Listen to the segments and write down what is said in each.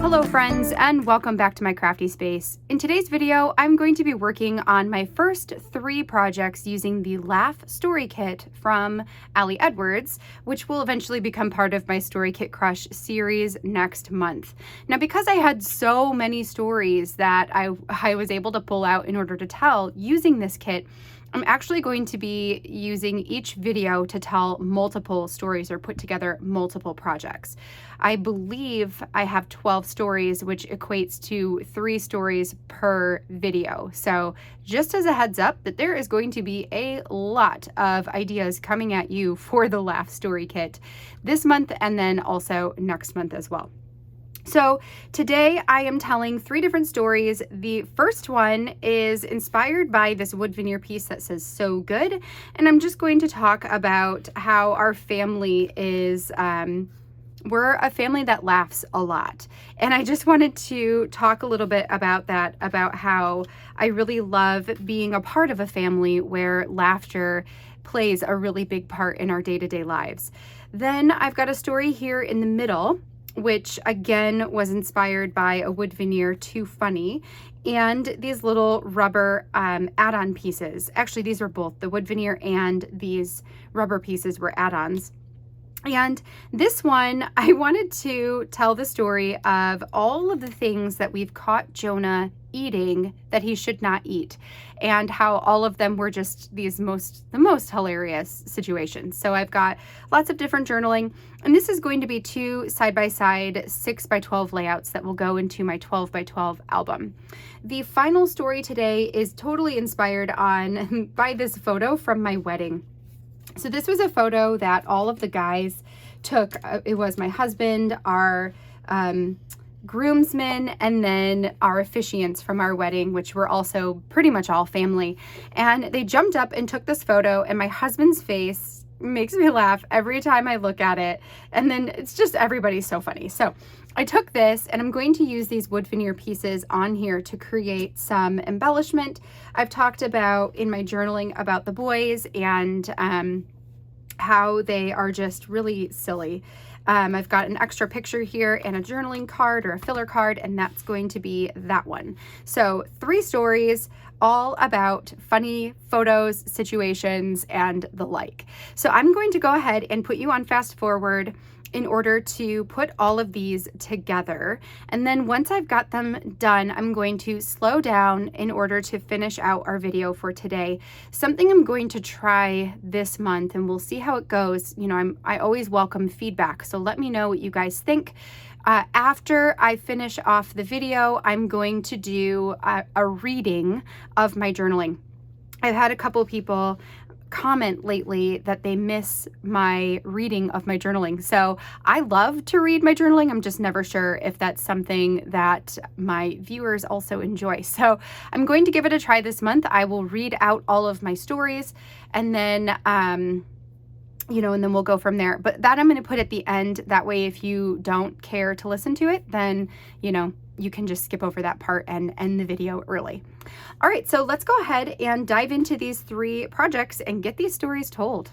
Hello friends, and welcome back to my crafty space. In today's video, I'm going to be working on my first 3 projects using the Laugh Story Kit from Ali Edwards, which will eventually become part of my Story Kit Crush series next month. Now, because I had so many stories that I was able to pull out in order to tell using this kit, I'm actually going to be using each video to tell multiple stories or put together multiple projects. I believe I have 12 stories, which equates to 3 stories per video. So just as a heads up that there is going to be a lot of ideas coming at you for the Laugh Story Kit this month and then also next month as well. So today I am telling 3 different stories. The first one is inspired by this wood veneer piece that says "so good," and I'm just going to talk about how our family is, we're a family that laughs a lot. And I just wanted to talk a little bit about that, about how I really love being a part of a family where laughter plays a really big part in our day-to-day lives. Then I've got a story here in the middle, which again was inspired by a wood veneer Too Funny and these little rubber add-on pieces. Actually, these were both the wood veneer and these rubber pieces were add-ons. And this one, I wanted to tell the story of all of the things that we've caught Jonah eating that he should not eat, and how all of them were just the most hilarious situations. So I've got lots of different journaling, and this is going to be 2 side-by-side 6x12 layouts that will go into my 12x12 album. The final story today is totally inspired by this photo from my wedding. So this was a photo that all of the guys took. It was my husband, our groomsmen, and then our officiants from our wedding, which were also pretty much all family. And they jumped up and took this photo, and my husband's face makes me laugh every time I look at it. And then it's just, everybody's so funny. So I took this and I'm going to use these wood veneer pieces on here to create some embellishment. I've talked about in my journaling about the boys and how they are just really silly. I've got an extra picture here and a journaling card or a filler card, and that's going to be that one. So 3 stories all about funny photos, situations, and the like. So I'm going to go ahead and put you on fast forward in order to put all of these together. And then once I've got them done, I'm going to slow down in order to finish out our video for today. Something I'm going to try this month, and we'll see how it goes. You know, I always welcome feedback, so let me know what you guys think. After I finish off the video, I'm going to do a reading of my journaling. I've had a couple people comment lately that they miss my reading of my journaling. So I love to read my journaling. I'm just never sure if that's something that my viewers also enjoy. So I'm going to give it a try this month. I will read out all of my stories, and then and then we'll go from there. But that I'm going to put at the end. That way, if you don't care to listen to it, then, you can just skip over that part and end the video early. All right, so let's go ahead and dive into these 3 projects and get these stories told.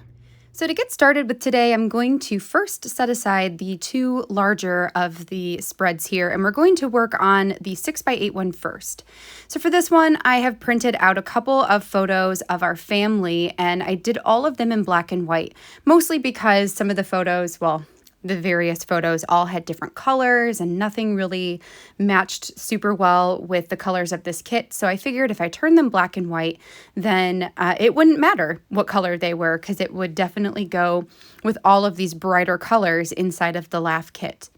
So to get started with today, I'm going to first set aside the 2 larger of the spreads here, and we're going to work on the 6x8 one first. So for this one, I have printed out a couple of photos of our family, and I did all of them in black and white, mostly because some of the photos, the various photos all had different colors and nothing really matched super well with the colors of this kit. So I figured if I turned them black and white, then it wouldn't matter what color they were, because it would definitely go with all of these brighter colors inside of the Laugh kit.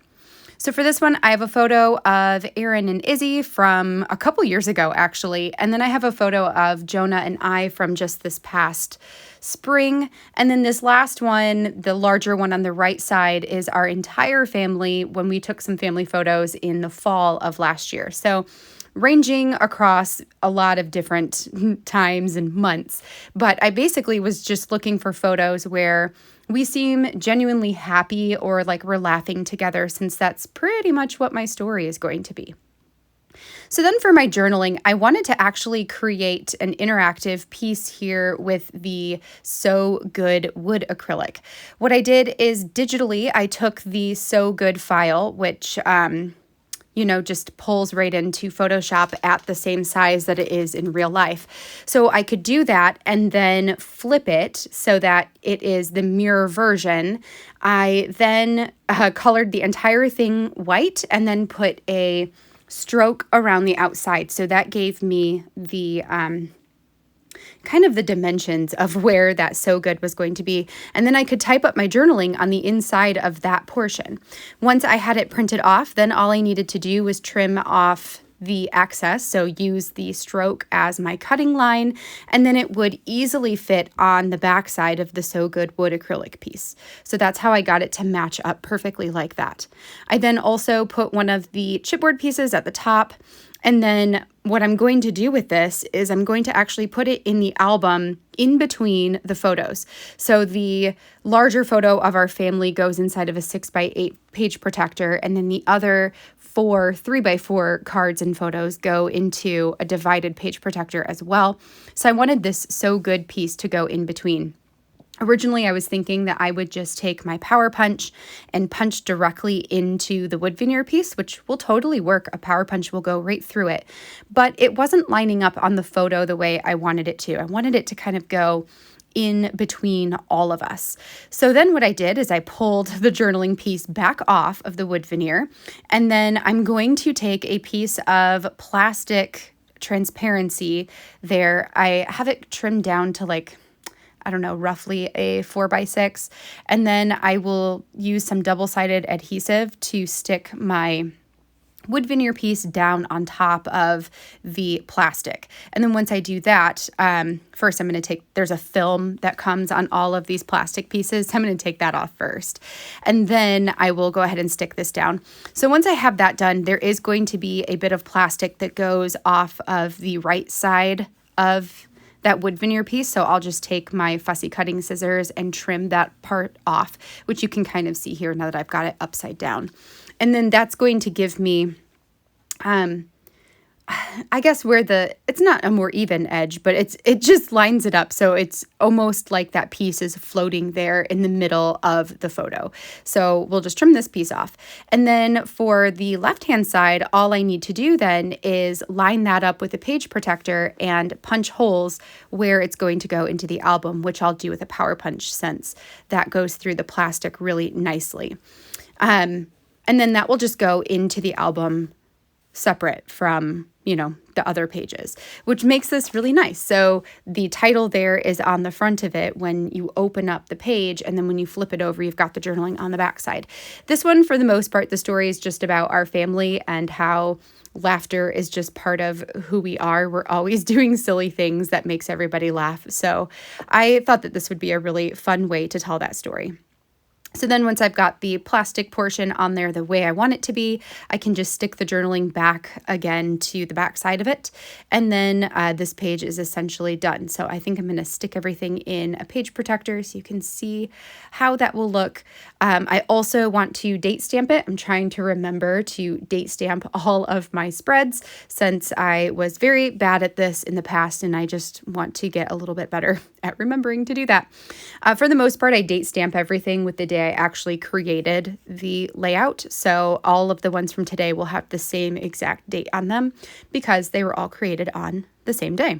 So for this one, I have a photo of Aaron and Izzy from a couple years ago, actually. And then I have a photo of Jonah and I from just this past spring. And then this last one, the larger one on the right side, is our entire family when we took some family photos in the fall of last year. So ranging across a lot of different times and months. But I basically was just looking for photos where we seem genuinely happy or like we're laughing together, since that's pretty much what my story is going to be. So then for my journaling, I wanted to actually create an interactive piece here with the So Good wood acrylic. What I did is digitally, I took the So Good file, which just pulls right into Photoshop at the same size that it is in real life. So I could do that and then flip it so that it is the mirror version. I then colored the entire thing white and then put a stroke around the outside. So that gave me the kind of the dimensions of where that So Good was going to be. And then I could type up my journaling on the inside of that portion. Once I had it printed off, then all I needed to do was trim off the excess, so use the stroke as my cutting line, and then it would easily fit on the back side of the So Good wood acrylic piece. So that's how I got it to match up perfectly like that. I then also put one of the chipboard pieces at the top, and then what I'm going to do with this is I'm going to actually put it in the album in between the photos. So the larger photo of our family goes inside of a 6x8 page protector, and then the other 4 3x4 cards and photos go into a divided page protector as well. So I wanted this So Good piece to go in between. Originally, I was thinking that I would just take my power punch and punch directly into the wood veneer piece, which will totally work. A power punch will go right through it. But it wasn't lining up on the photo the way I wanted it to. I wanted it to kind of go in between all of us. So then what I did is I pulled the journaling piece back off of the wood veneer, and then I'm going to take a piece of plastic transparency there. I have it trimmed down to roughly a 4x6. And then I will use some double-sided adhesive to stick my wood veneer piece down on top of the plastic. And then once I do that, first I'm going to there's a film that comes on all of these plastic pieces. So I'm going to take that off first. And then I will go ahead and stick this down. So once I have that done, there is going to be a bit of plastic that goes off of the right side of that wood veneer piece. So I'll just take my fussy cutting scissors and trim that part off, which you can kind of see here now that I've got it upside down. And then that's going to give me, I guess it's not a more even edge, but it just lines it up. So it's almost like that piece is floating there in the middle of the photo. So we'll just trim this piece off. And then for the left-hand side, all I need to do then is line that up with a page protector and punch holes where it's going to go into the album, which I'll do with a power punch since that goes through the plastic really nicely. And then that will just go into the album separate from, the other pages, which makes this really nice. So the title there is on the front of it when you open up the page, and then when you flip it over, you've got the journaling on the back side. This one, for the most part, the story is just about our family and how laughter is just part of who we are. We're always doing silly things that makes everybody laugh. So I thought that this would be a really fun way to tell that story. So then once I've got the plastic portion on there the way I want it to be, I can just stick the journaling back again to the back side of it. And then this page is essentially done. So I think I'm going to stick everything in a page protector so you can see how that will look. I also want to date stamp it. I'm trying to remember to date stamp all of my spreads since I was very bad at this in the past, and I just want to get a little bit better at remembering to do that. For the most part, I date stamp everything with the day I actually created the layout. So all of the ones from today will have the same exact date on them because they were all created on the same day.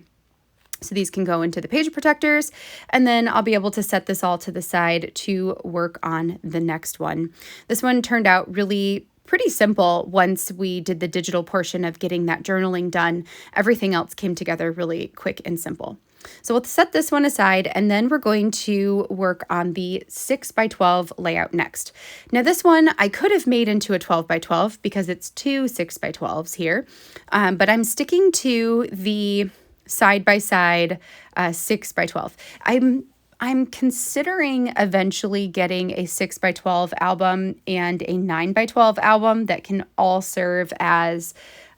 So these can go into the page protectors, and then I'll be able to set this all to the side to work on the next one. This one turned out really pretty simple once we did the digital portion of getting that journaling done. Everything else came together really quick and simple. So we'll set this one aside, and then we're going to work on the 6x12 layout next. Now this one I could have made into a 12x12 because it's two 6x12s here, but I'm sticking to the side-by-side 6x12. I'm considering eventually getting a 6x12 album and a 9x12 album that can all serve as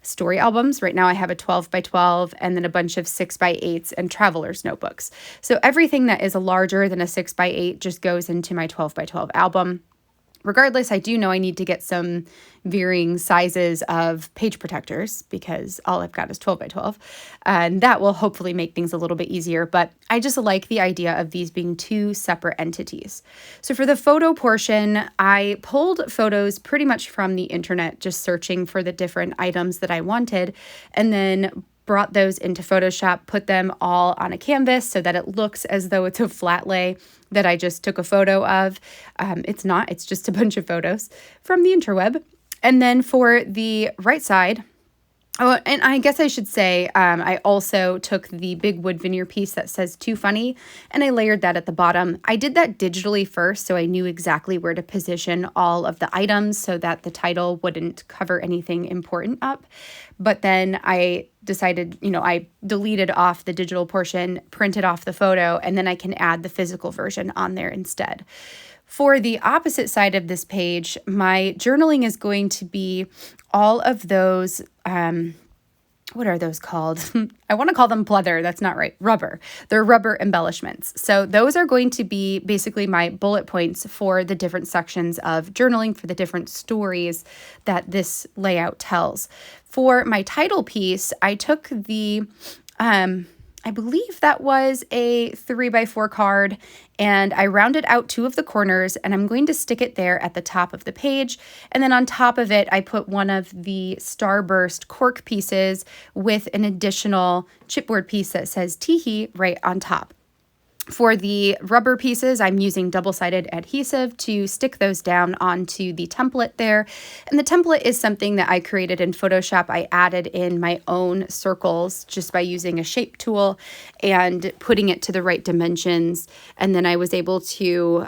story albums. Right now I have a 12x12 and then a bunch of 6x8s and traveler's notebooks. So everything that is larger than a 6x8 just goes into my 12x12 album. Regardless, I do know I need to get some varying sizes of page protectors because all I've got is 12 by 12. And that will hopefully make things a little bit easier. But I just like the idea of these being two separate entities. So for the photo portion, I pulled photos pretty much from the internet, just searching for the different items that I wanted, and then brought those into Photoshop, put them all on a canvas so that it looks as though it's a flat lay that I just took a photo of. It's not, it's just a bunch of photos from the interweb. And then for the right side, oh, and I guess I should say, I also took the big wood veneer piece that says "Too Funny" and I layered that at the bottom. I did that digitally first, so I knew exactly where to position all of the items so that the title wouldn't cover anything important up. But then I decided, I deleted off the digital portion, printed off the photo, and then I can add the physical version on there instead. For the opposite side of this page, my journaling is going to be all of those, what are those called? I want to call them pleather. That's not right. Rubber. They're rubber embellishments. So those are going to be basically my bullet points for the different sections of journaling, for the different stories that this layout tells. For my title piece, I took the, I believe that was a 3x4 card, and I rounded out two of the corners, and I'm going to stick it there at the top of the page. And then on top of it, I put one of the Starburst cork pieces with an additional chipboard piece that says teehee right on top. For the rubber pieces, I'm using double-sided adhesive to stick those down onto the template there. And the template is something that I created in Photoshop. I added in my own circles just by using a shape tool and putting it to the right dimensions. And then I was able to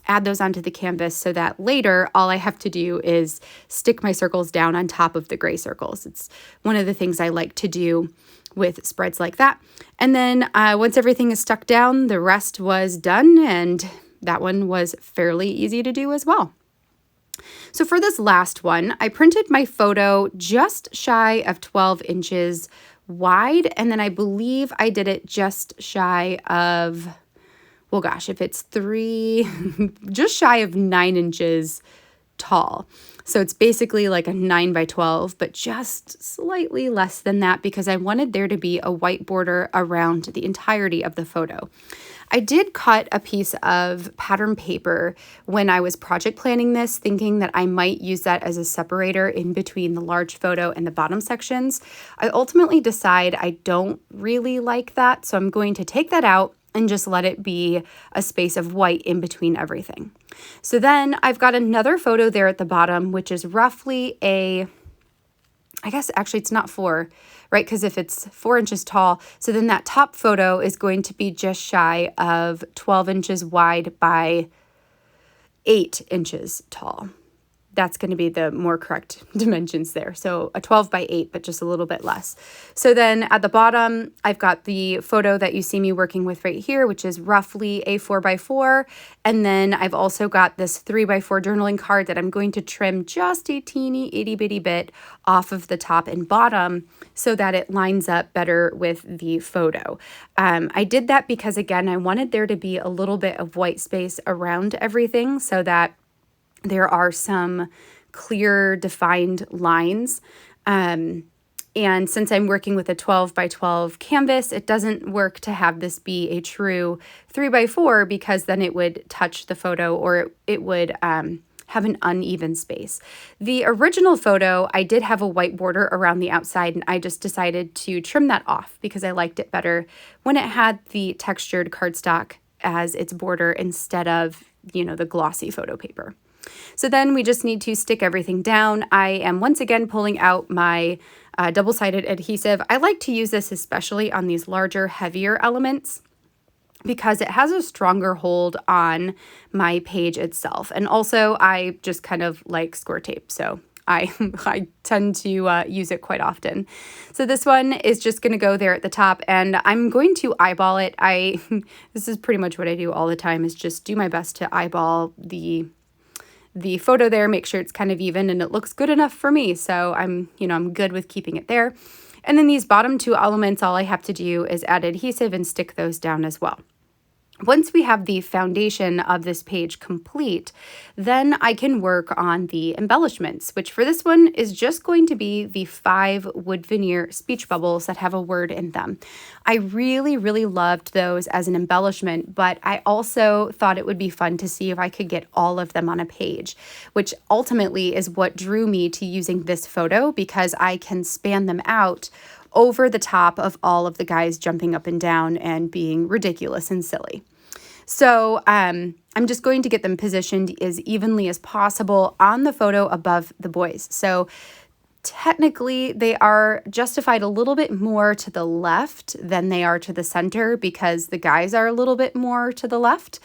add those onto the canvas so that later all I have to do is stick my circles down on top of the gray circles. It's one of the things I like to do with spreads like that. And then once everything is stuck down, the rest was done, and that one was fairly easy to do as well. So for this last one, I printed my photo just shy of 12 inches wide, and then I believe I did it just shy of, well gosh, if it's just shy of 9 inches tall. So it's basically like a 9 by 12, but just slightly less than that because I wanted there to be a white border around the entirety of the photo. I did cut a piece of pattern paper when I was project planning this, thinking that I might use that as a separator in between the large photo and the bottom sections. I ultimately decide I don't really like that, so I'm going to take that out and just let it be a space of white in between everything. So then I've got another photo there at the bottom, which is roughly I guess actually it's not 4, right? Because if it's 4 inches tall, so then that top photo is going to be just shy of 12 inches wide by 8 inches tall. That's going to be the more correct dimensions there. So a 12 by 8, but just a little bit less. So then at the bottom, I've got the photo that you see me working with right here, which is roughly a 4 by 4. And then I've also got this 3 by 4 journaling card that I'm going to trim just a teeny itty bitty bit off of the top and bottom so that it lines up better with the photo. I did that because, again, I wanted there to be a little bit of white space around everything so that there are some clear defined lines. And since I'm working with a 12 by 12 canvas, it doesn't work to have this be a true 3 by 4 because then it would touch the photo or it would have an uneven space. The original photo, I did have a white border around the outside, and I just decided to trim that off because I liked it better when it had the textured cardstock as its border instead of, the glossy photo paper. So then we just need to stick everything down. I am once again pulling out my double-sided adhesive. I like to use this especially on these larger, heavier elements because it has a stronger hold on my page itself. And also I just kind of like score tape, so I tend to use it quite often. So this one is just going to go there at the top, and I'm going to eyeball it. This is pretty much what I do all the time, is just do my best to eyeball the photo there, make sure it's kind of even and it looks good enough for me. So I'm good with keeping it there. And then these bottom two elements, all I have to do is add adhesive and stick those down as well. Once we have the foundation of this page complete, then I can work on the embellishments, which for this one is just going to be the 5 wood veneer speech bubbles that have a word in them. I really, really loved those as an embellishment, but I also thought it would be fun to see if I could get all of them on a page, which ultimately is what drew me to using this photo, because I can span them out over the top of all of the guys jumping up and down and being ridiculous and silly. So I'm just going to get them positioned as evenly as possible on the photo above the boys. So technically they are justified a little bit more to the left than they are to the center, because the guys are a little bit more to the left.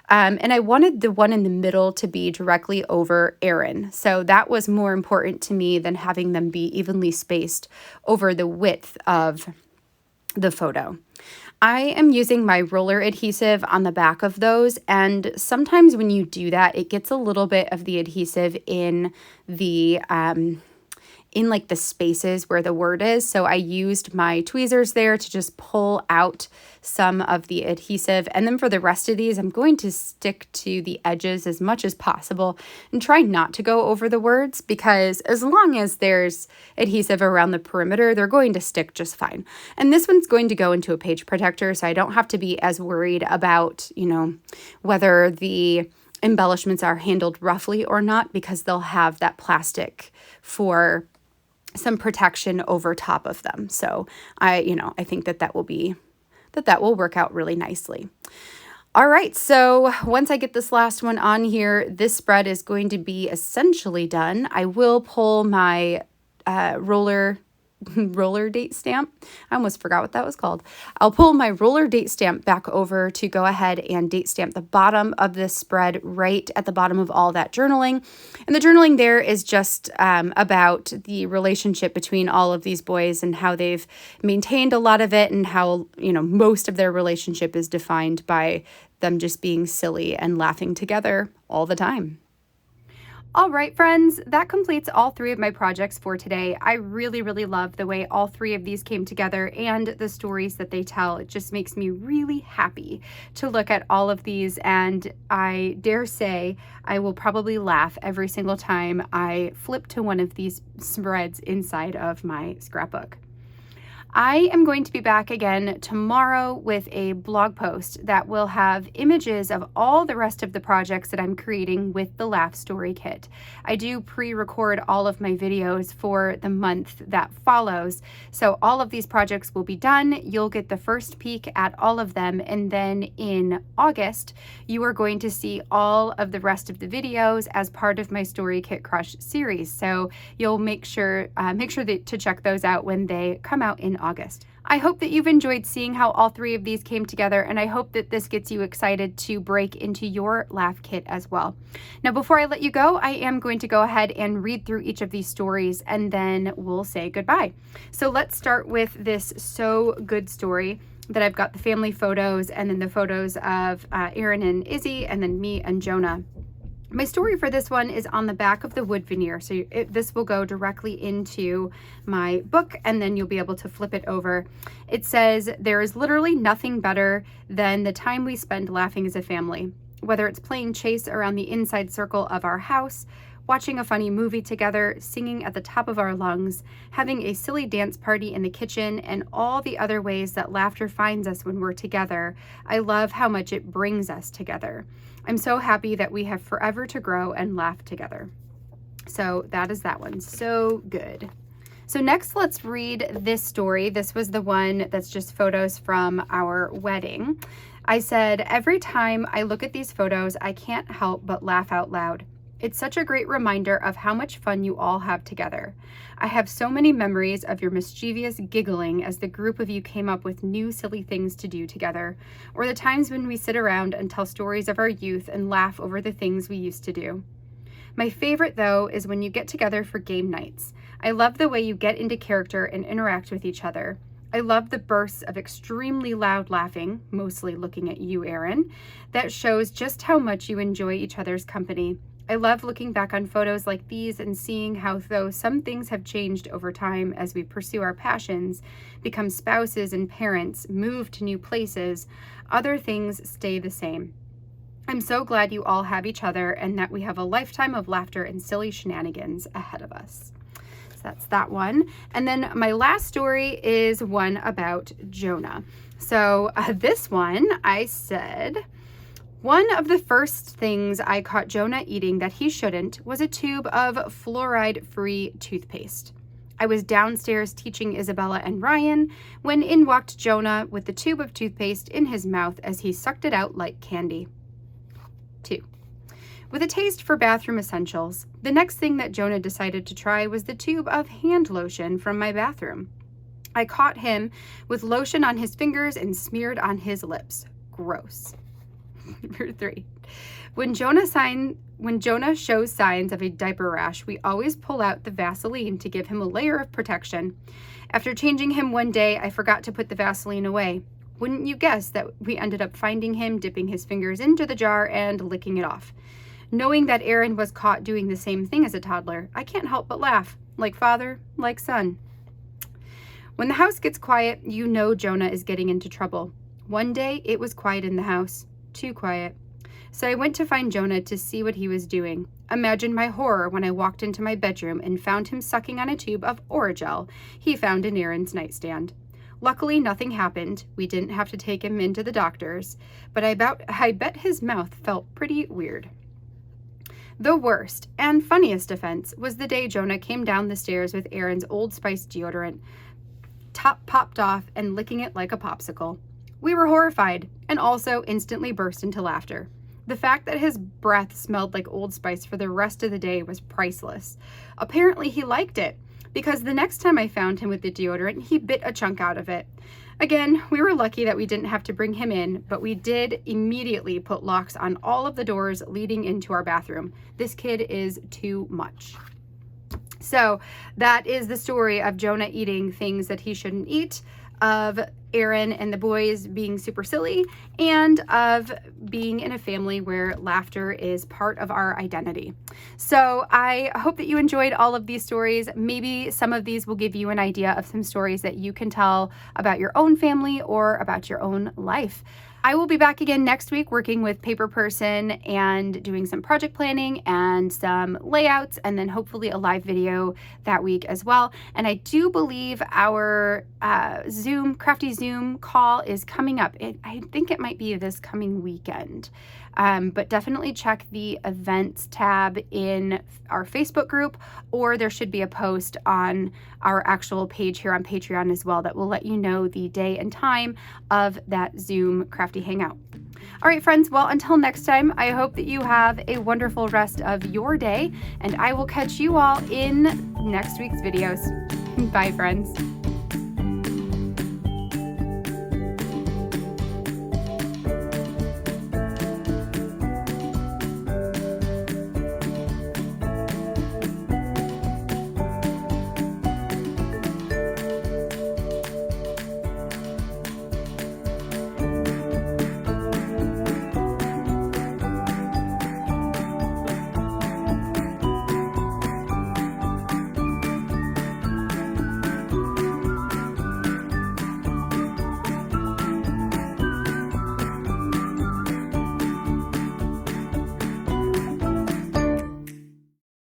And I wanted the one in the middle to be directly over Aaron. So that was more important to me than having them be evenly spaced over the width of the photo. I am using my roller adhesive on the back of those, and sometimes when you do that, it gets a little bit of the adhesive in the like the spaces where the word is. So I used my tweezers there to just pull out some of the adhesive. And then for the rest of these, I'm going to stick to the edges as much as possible and try not to go over the words, because as long as there's adhesive around the perimeter, they're going to stick just fine. And this one's going to go into a page protector, so I don't have to be as worried about, whether the embellishments are handled roughly or not, because they'll have that plastic for some protection over top of them. So I think that will work out really nicely. All right, so once I get this last one on here, this spread is going to be essentially done. I will pull my roller date stamp. I almost forgot what that was called. I'll pull my roller date stamp back over to go ahead and date stamp the bottom of this spread right at the bottom of all that journaling. And the journaling there is just about the relationship between all of these boys and how they've maintained a lot of it, and how, most of their relationship is defined by them just being silly and laughing together all the time. All right, friends, that completes all 3 of my projects for today. I really, really love the way all 3 of these came together and the stories that they tell. It just makes me really happy to look at all of these, and I dare say I will probably laugh every single time I flip to one of these spreads inside of my scrapbook. I am going to be back again tomorrow with a blog post that will have images of all the rest of the projects that I'm creating with the Laugh Story Kit. I do pre-record all of my videos for the month that follows, so all of these projects will be done. You'll get the first peek at all of them, and then in August, you are going to see all of the rest of the videos as part of my Story Kit Crush series. So you'll make sure to check those out when they come out in August. I hope that you've enjoyed seeing how all 3 of these came together, and I hope that this gets you excited to break into your Laugh Kit as well. Now, before I let you go, I am going to go ahead and read through each of these stories, and then we'll say goodbye. So let's start with this So Good story that I've got the family photos, and then the photos of Aaron and Izzy, and then me and Jonah. My story for this one is on the back of the wood veneer, so this will go directly into my book, and then you'll be able to flip it over. It says, "There is literally nothing better than the time we spend laughing as a family. Whether it's playing chase around the inside circle of our house, watching a funny movie together, singing at the top of our lungs, having a silly dance party in the kitchen, and all the other ways that laughter finds us when we're together, I love how much it brings us together. I'm so happy that we have forever to grow and laugh together." So that is that one. So good. So next, let's read this story. This was the one that's just photos from our wedding. I said, "Every time I look at these photos, I can't help but laugh out loud. It's such a great reminder of how much fun you all have together. I have so many memories of your mischievous giggling as the group of you came up with new silly things to do together, or the times when we sit around and tell stories of our youth and laugh over the things we used to do. My favorite, though, is when you get together for game nights. I love the way you get into character and interact with each other. I love the bursts of extremely loud laughing, mostly looking at you, Aaron, that shows just how much you enjoy each other's company. I love looking back on photos like these and seeing how, though some things have changed over time as we pursue our passions, become spouses and parents, move to new places, other things stay the same. I'm so glad you all have each other and that we have a lifetime of laughter and silly shenanigans ahead of us. So that's that one. And then my last story is one about Jonah. So this one, I said, one of the first things I caught Jonah eating that he shouldn't was a tube of fluoride-free toothpaste. I was downstairs teaching Isabella and Ryan when in walked Jonah with the tube of toothpaste in his mouth as he sucked it out like candy. 2. With a taste for bathroom essentials, the next thing that Jonah decided to try was the tube of hand lotion from my bathroom. I caught him with lotion on his fingers and smeared on his lips. Gross. Number 3. When Jonah shows signs of a diaper rash, we always pull out the Vaseline to give him a layer of protection. After changing him one day, I forgot to put the Vaseline away. Wouldn't you guess that we ended up finding him dipping his fingers into the jar and licking it off? Knowing that Aaron was caught doing the same thing as a toddler, I can't help but laugh. Like father, like son. When the house gets quiet, you know Jonah is getting into trouble. One day, it was quiet in the house. Too quiet. So I went to find Jonah to see what he was doing. Imagine my horror when I walked into my bedroom and found him sucking on a tube of Orajel he found in Aaron's nightstand. Luckily, nothing happened. We didn't have to take him into the doctors, but I bet his mouth felt pretty weird. The worst and funniest offense was the day Jonah came down the stairs with Aaron's Old Spice deodorant, top popped off and licking it like a popsicle. We were horrified and also instantly burst into laughter. The fact that his breath smelled like Old Spice for the rest of the day was priceless. Apparently he liked it, because the next time I found him with the deodorant, he bit a chunk out of it. Again, we were lucky that we didn't have to bring him in, but we did immediately put locks on all of the doors leading into our bathroom. This kid is too much. So that is the story of Jonah eating things that he shouldn't eat, of Aaron and the boys being super silly, and of being in a family where laughter is part of our identity. So I hope that you enjoyed all of these stories. Maybe some of these will give you an idea of some stories that you can tell about your own family or about your own life. I will be back again next week working with Paper Person and doing some project planning and some layouts, and then hopefully a live video that week as well. And I do believe our Crafty Zoom call is coming up. I think it might be this coming weekend. But definitely check the events tab in our Facebook group, or there should be a post on our actual page here on Patreon as well that will let you know the day and time of that Zoom Crafty Hangout. All right, friends, well, until next time, I hope that you have a wonderful rest of your day, and I will catch you all in next week's videos. Bye, friends.